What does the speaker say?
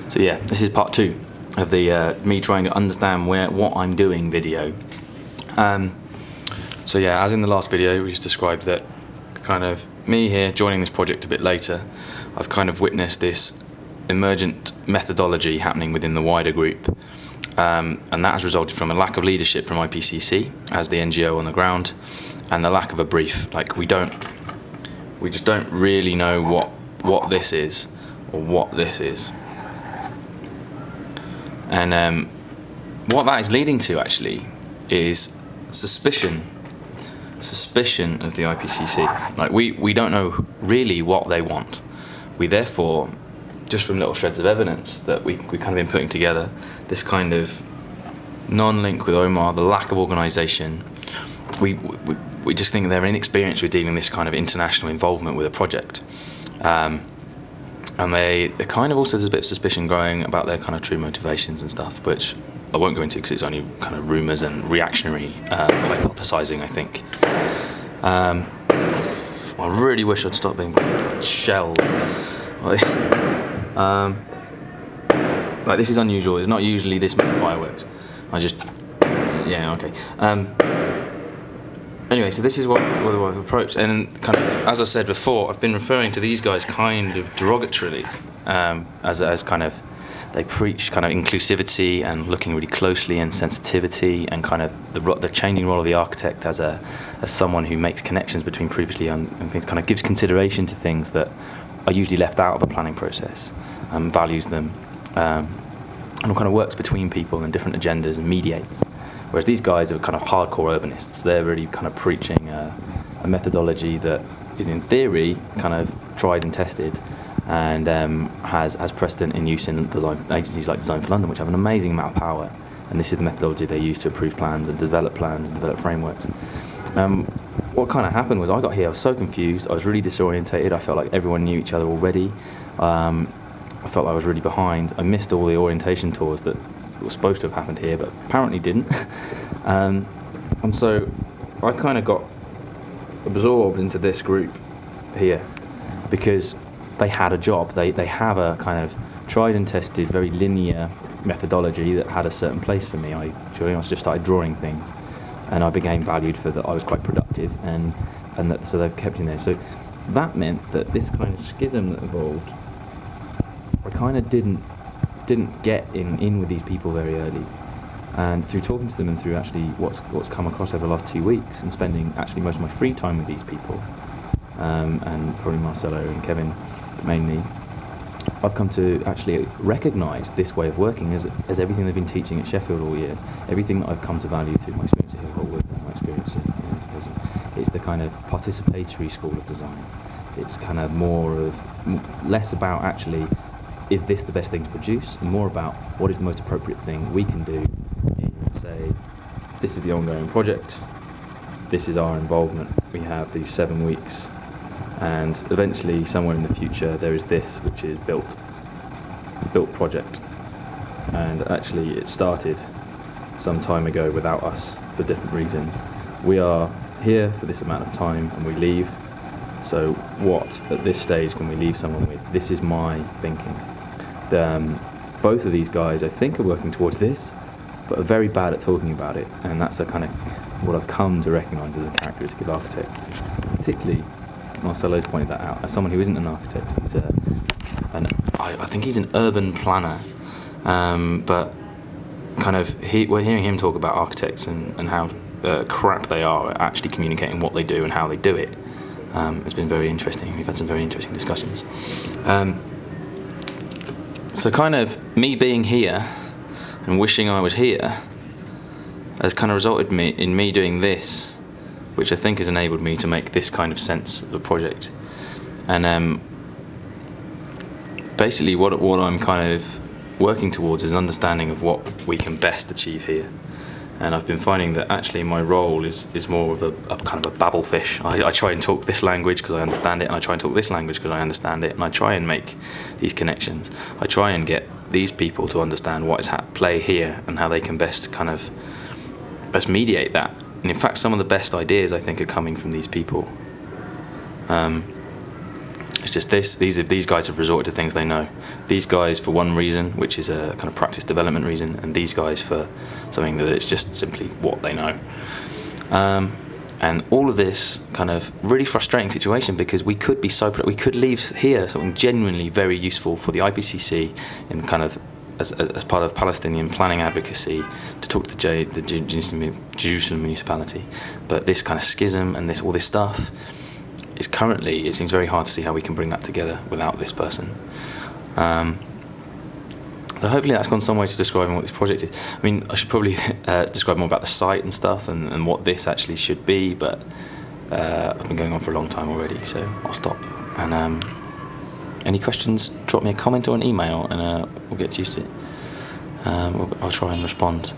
So yeah, this is part 2 of the me trying to understand what I'm doing video. So yeah, as in the last video, we just described that kind of me here joining this project a bit later, I've kind of witnessed this emergent methodology happening within the wider group, and that has resulted from a lack of leadership from IPCC as the NGO on the ground, and the lack of a brief. Like we just don't really know what this is or what this is. And what that is leading to actually is suspicion of the IPCC. Like we don't know really what they want. We therefore, just from little shreds of evidence that we kind of been putting together, this kind of non-link with Omar, the lack of organisation, we just think they're inexperienced with dealing with this kind of international involvement with a project. And they kind of also, there's a bit of suspicion growing about their kind of true motivations and stuff, which I won't go into because it's only kind of rumours and reactionary hypothesising, I think. I really wish I'd stop being shelled. Like this is unusual. It's not usually this many fireworks. Yeah, okay. Anyway, so this is what I've approached, and kind of, as I said before, I've been referring to these guys kind of derogatorily, as kind of, they preach kind of inclusivity and looking really closely and sensitivity and kind of the changing role of the architect as someone who makes connections between previously and things, kind of gives consideration to things that are usually left out of a planning process, values them, and kind of works between people and different agendas and mediates. Whereas these guys are kind of hardcore urbanists. They're really kind of preaching a methodology that is in theory kind of tried and tested, and has precedent in use in design agencies like Design for London, which have an amazing amount of power. And this is the methodology they use to approve plans and develop frameworks. What kind of happened was I got here, I was so confused, I was really disorientated, I felt like everyone knew each other already. I felt like I was really behind. I missed all the orientation tours that were supposed to have happened here, but apparently didn't. And so I kind of got absorbed into this group here because they had a job. They have a kind of tried and tested, very linear methodology that had a certain place for me. I just started drawing things, and I became valued for that. I was quite productive, and so they've kept me there. So that meant that this kind of schism that evolved, I kind of didn't get in with these people very early, and through talking to them and through actually what's come across over the last 2 weeks and spending actually most of my free time with these people, and probably Marcelo and Kevin mainly, I've come to actually recognise this way of working as everything they've been teaching at Sheffield all year, everything that I've come to value through my experience at Hillwood and my experience it's the kind of participatory school of design. It's kind of less about actually is this the best thing to produce, and more about what is the most appropriate thing we can do in, say, this is the ongoing project, this is our involvement, we have these 7 weeks, and eventually somewhere in the future there is this which is built project. And actually it started some time ago without us for different reasons. We are here for this amount of time and we leave. So what at this stage can we leave someone with? This is my thinking. Both of these guys I think are working towards this, but are very bad at talking about it, and that's a kind of what I've come to recognise as a characteristic of architects. Particularly, Marcelo's pointed that out, as someone who isn't an architect. I think he's an urban planner, but kind of we're hearing him talk about architects and how crap they are at actually communicating what they do and how they do it. It's been very interesting. We've had some very interesting discussions. So kind of me being here and wishing I was here has kind of resulted in me doing this, which I think has enabled me to make this kind of sense of a project. And basically what I'm kind of working towards is an understanding of what we can best achieve here. And I've been finding that actually my role is more of a kind of a babble fish. I try and talk this language because I understand it, and I try and talk this language because I understand it, and I try and make these connections. I try and get these people to understand what is at play here and how they can best mediate that. And in fact, some of the best ideas I think are coming from these people. It's just these guys have resorted to things they know. These guys for one reason, which is a kind of practice development reason, and these guys for something that it's just simply what they know. And all of this kind of really frustrating situation, because we could leave here something genuinely very useful for the IPCC in kind of as part of Palestinian planning advocacy, to talk to the Jerusalem municipality. But this kind of schism and all this stuff is currently, it seems very hard to see how we can bring that together without this person. So hopefully that's gone some way to describing what this project is. I mean, I should probably describe more about the site and stuff and what this actually should be, but I've been going on for a long time already, so I'll stop. And any questions, drop me a comment or an email, and we'll get used to it. I'll try and respond.